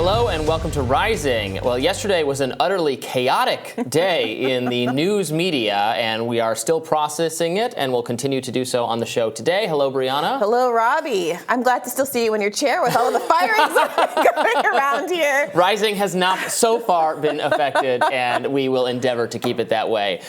Hello and welcome to Rising. Well, yesterday was an utterly chaotic day in the news media, and we are still processing it, and we'll continue to do so on the show today. Hello, Briahna. Hello, Robby. I'm glad to still see you in your chair with all of the firings going around here. Rising has not so far been affected, and we will endeavor to keep it that way.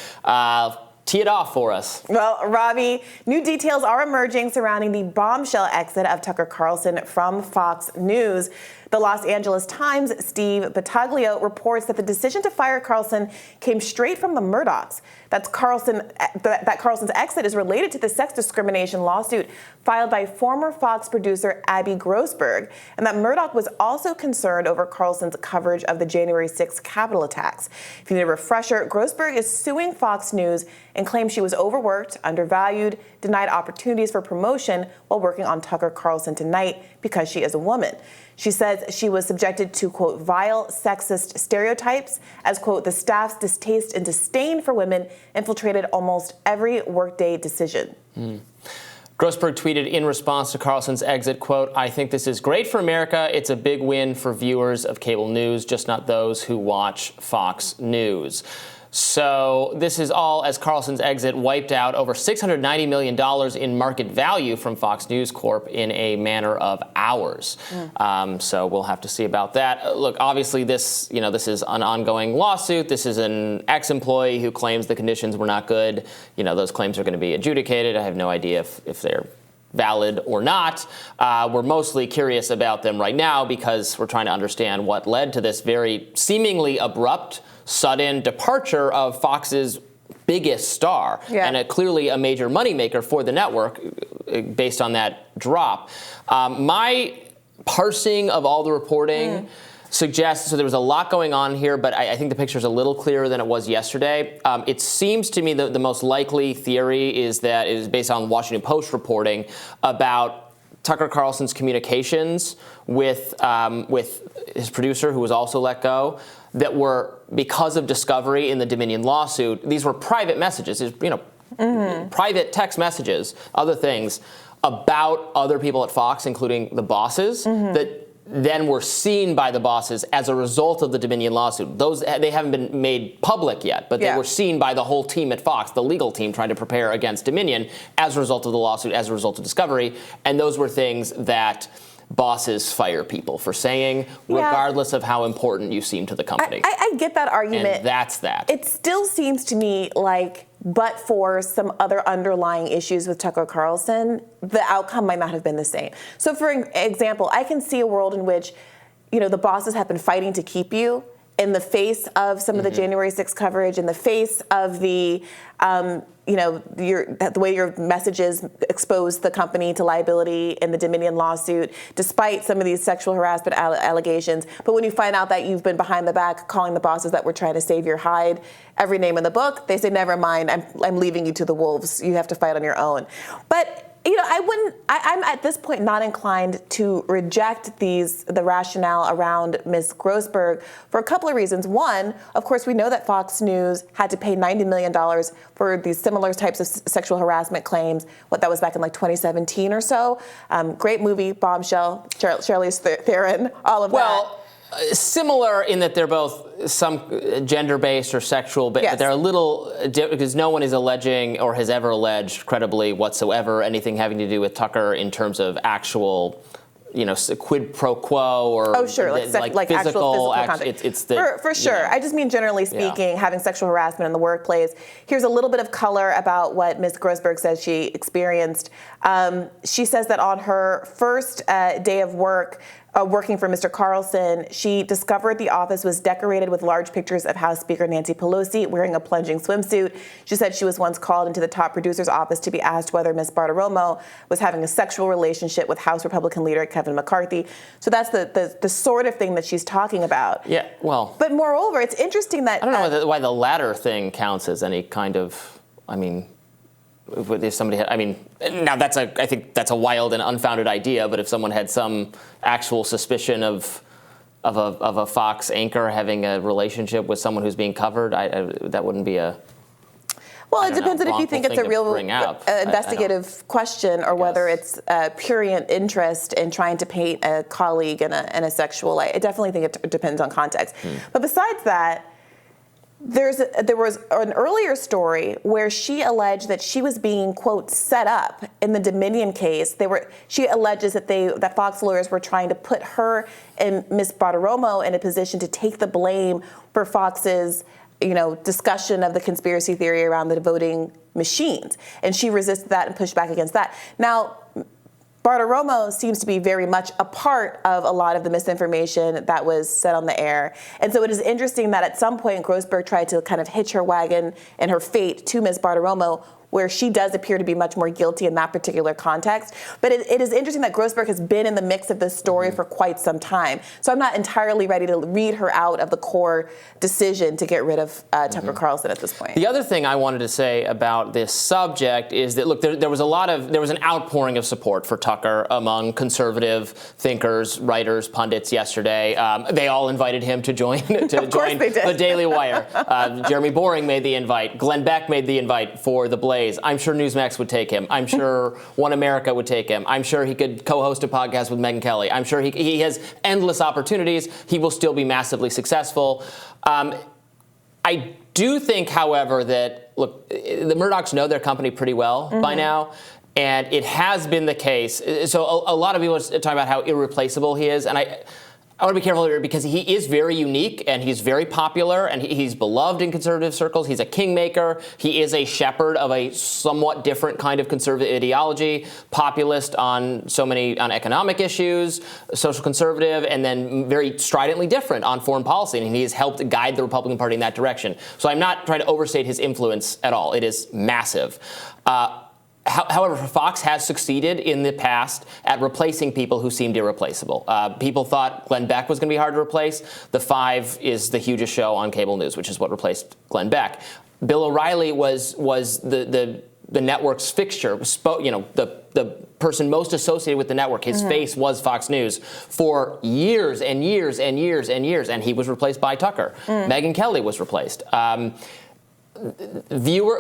Tee it off for us. Well, Robby, new details are emerging surrounding the bombshell exit of Tucker Carlson from Fox News. The Los Angeles Times' Steve Battaglio reports that the decision to fire Carlson came straight from the Murdochs. That Carlson's exit is related to the sex discrimination lawsuit filed by former Fox producer Abby Grossberg, and that Murdoch was also concerned over Carlson's coverage of the January 6th Capitol attacks. If you need a refresher, Grossberg is suing Fox News and claims she was overworked, undervalued, denied opportunities for promotion while working on Tucker Carlson Tonight because she is a woman. She says she was subjected to, quote, vile sexist stereotypes as, quote, the staff's distaste and disdain for women infiltrated almost every workday decision. Grossberg tweeted in response to Carlson's exit, quote, I think this is great for America. It's a big win for viewers of cable news, just not those who watch Fox News. So this is all as Carlson's exit wiped out over $690 million in market value from Fox News Corp in a matter of hours. So we'll have to see about that. Look, obviously this is an ongoing lawsuit. This is an ex-employee who claims the conditions were not good. Those claims are going to be adjudicated. I have no idea if they're valid or not. We're mostly curious about them right now because we're trying to understand what led to this very seemingly abrupt, sudden departure of Fox's biggest star, and clearly a major moneymaker for the network based on that drop. My parsing of all the reporting suggests, so there was a lot going on here, but I think the picture's a little clearer than it was yesterday. It seems to me that the most likely theory is based on Washington Post reporting about Tucker Carlson's communications with his producer, who was also let go, that were, because of discovery in the Dominion lawsuit, these were private messages, private text messages, other things about other people at Fox, including the bosses, that then were seen by the bosses as a result of the Dominion lawsuit. They haven't been made public yet, but they were seen by the whole team at Fox, the legal team trying to prepare against Dominion as a result of the lawsuit, as a result of discovery. And those were things that bosses fire people for saying, regardless of how important you seem to the company. I get that argument. And that's that. It still seems to me like, but for some other underlying issues with Tucker Carlson, the outcome might not have been the same. So for example, I can see a world in which, the bosses have been fighting to keep you in the face of some of the January 6th coverage, in the face of the, the way your messages exposed the company to liability in the Dominion lawsuit, despite some of these sexual harassment allegations. But when you find out that you've been behind the back calling the bosses that were trying to save your hide every name in the book, they say, never mind, I'm leaving you to the wolves. You have to fight on your own. But I'm at this point not inclined to reject the rationale around Ms. Grossberg for a couple of reasons. One, of course, we know that Fox News had to pay $90 million for these similar types of sexual harassment claims. That was back in 2017 or so. Great movie, Bombshell, Charlize Theron, all of that. Similar in that they're both some gender-based or sexual, but they're a little, because no one is alleging or has ever alleged credibly whatsoever anything having to do with Tucker in terms of actual, quid pro quo or like physical conduct. For sure. I just mean generally speaking, having sexual harassment in the workplace. Here's a little bit of color about what Ms. Grossberg says she experienced. She says that on her first day of work, working for Mr. Carlson, she discovered the office was decorated with large pictures of House Speaker Nancy Pelosi wearing a plunging swimsuit. She said she was once called into the top producer's office to be asked whether Ms. Bartiromo was having a sexual relationship with House Republican leader Kevin McCarthy. So that's the sort of thing that she's talking about. Yeah, well. But moreover, it's interesting that... I don't know why the latter thing counts as any kind of, if somebody had, now I think that's a wild and unfounded idea, but if someone had some actual suspicion of a Fox anchor having a relationship with someone who's being covered, that wouldn't be a... Well, it depends on if you think it's a real investigative question or whether it's prurient interest in trying to paint a colleague in a sexual light. I definitely think it depends on context. But besides that, there was an earlier story where she alleged that she was being, quote, set up in the Dominion case. She alleges that Fox lawyers were trying to put her and Ms. Bartiromo in a position to take the blame for Fox's, discussion of the conspiracy theory around the voting machines. And she resisted that and pushed back against that. Now, Bartiromo seems to be very much a part of a lot of the misinformation that was said on the air. And so it is interesting that at some point Grossberg tried to kind of hitch her wagon and her fate to Ms. Bartiromo, where she does appear to be much more guilty in that particular context. But it is interesting that Grossberg has been in the mix of this story for quite some time. So I'm not entirely ready to read her out of the core decision to get rid of Tucker Carlson at this point. The other thing I wanted to say about this subject is that, look, there was an outpouring of support for Tucker among conservative thinkers, writers, pundits yesterday. They all invited him to join the Daily Wire. Jeremy Boring made the invite. Glenn Beck made the invite for The Blaze. I'm sure Newsmax would take him. I'm sure One America would take him. I'm sure he could co-host a podcast with Megyn Kelly. I'm sure he has endless opportunities. He will still be massively successful. I do think, however, that, look, the Murdochs know their company pretty well by now. And it has been the case. So a lot of people are talking about how irreplaceable he is. And I want to be careful here because he is very unique and he's very popular and he's beloved in conservative circles. He's a kingmaker. He is a shepherd of a somewhat different kind of conservative ideology, populist on economic issues, social conservative, and then very stridently different on foreign policy. And he has helped guide the Republican Party in that direction. So I'm not trying to overstate his influence at all. It is massive. However, Fox has succeeded in the past at replacing people who seemed irreplaceable. People thought Glenn Beck was going to be hard to replace. The Five is the hugest show on cable news, which is what replaced Glenn Beck. Bill O'Reilly was the network's fixture, the person most associated with the network. His face was Fox News for years and years and years and years, and he was replaced by Tucker. Megyn Kelly was replaced.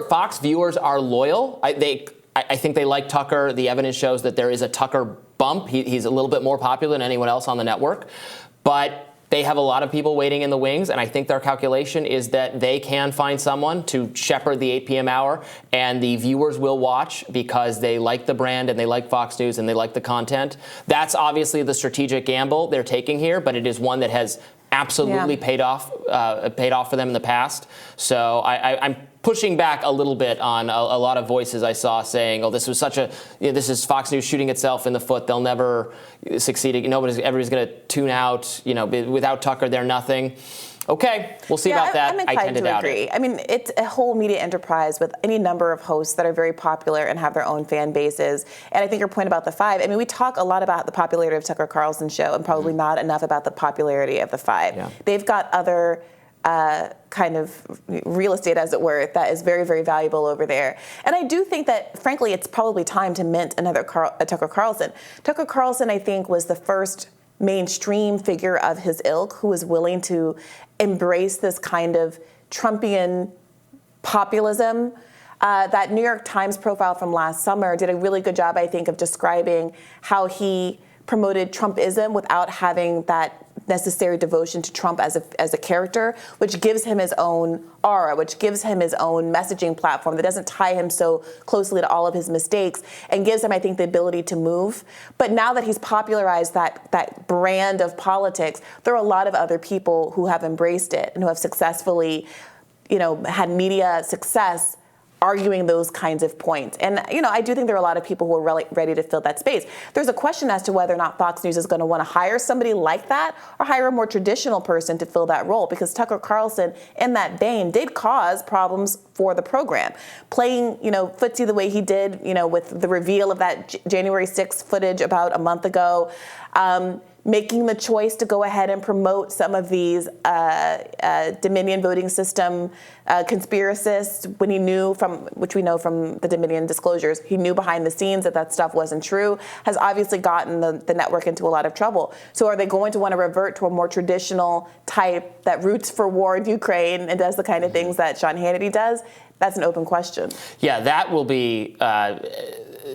Fox viewers are loyal. I think they like Tucker. The evidence shows that there is a Tucker bump. He's a little bit more popular than anyone else on the network. But they have a lot of people waiting in the wings, and I think their calculation is that they can find someone to shepherd the 8 p.m. hour, and the viewers will watch because they like the brand and they like Fox News and they like the content. That's obviously the strategic gamble they're taking here, but it is one that has absolutely paid off for them in the past. So I'm pushing back a little bit on a lot of voices I saw saying, "Oh, this was this is Fox News shooting itself in the foot. They'll never succeed. Everybody's going to tune out. Without Tucker, they're nothing." Okay, we'll see about that. I'm inclined to agree. I mean, it's a whole media enterprise with any number of hosts that are very popular and have their own fan bases. And I think your point about the Five, I mean, we talk a lot about the popularity of Tucker Carlson's show and probably not enough about the popularity of the Five. Yeah. They've got other kind of real estate, as it were, that is very, very valuable over there. And I do think that, frankly, it's probably time to mint another Tucker Carlson. Tucker Carlson, I think, was the first mainstream figure of his ilk who was willing to embrace this kind of Trumpian populism. That New York Times profile from last summer did a really good job, I think, of describing how he promoted Trumpism without having that necessary devotion to Trump as a character, which gives him his own aura, which gives him his own messaging platform that doesn't tie him so closely to all of his mistakes and gives him, I think, the ability to move. But now that he's popularized that brand of politics, there are a lot of other people who have embraced it and who have successfully, had media success arguing those kinds of points. And, I do think there are a lot of people who are really ready to fill that space. There's a question as to whether or not Fox News is going to want to hire somebody like that or hire a more traditional person to fill that role, because Tucker Carlson, in that vein, did cause problems for the program. Playing, footsie the way he did, with the reveal of that January 6th footage about a month ago, making the choice to go ahead and promote some of these Dominion voting system conspiracists when he knew, which we know from the Dominion disclosures, he knew behind the scenes that stuff wasn't true, has obviously gotten the network into a lot of trouble. So are they going to want to revert to a more traditional type that roots for war in Ukraine and does the kind of things that Sean Hannity does? that's an open question. Yeah, that will be,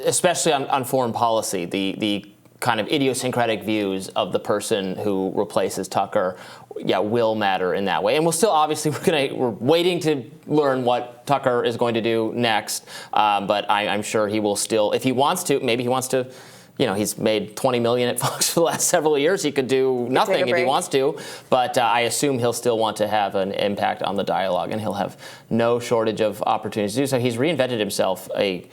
especially on foreign policy, the kind of idiosyncratic views of the person who replaces Tucker, will matter in that way. And we'll still, obviously, we're waiting to learn what Tucker is going to do next. But I'm sure he will still, if he wants to, maybe he wants to, he's made $20 million at Fox for the last several years. He could do nothing if he wants to. But I assume he'll still want to have an impact on the dialogue, and he'll have no shortage of opportunities to do so. He's reinvented himself a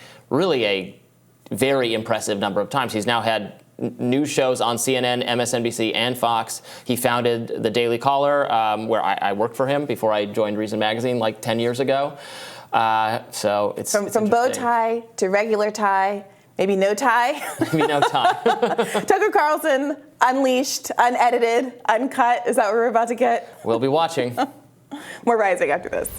very impressive number of times. He's now had news shows on CNN, MSNBC, and Fox. He founded the Daily Caller, where I worked for him before I joined Reason Magazine like 10 years ago. So it's from bow tie to regular tie, maybe no tie. Maybe no tie. Tucker Carlson, unleashed, unedited, uncut. Is that what we're about to get? We'll be watching. More Rising after this.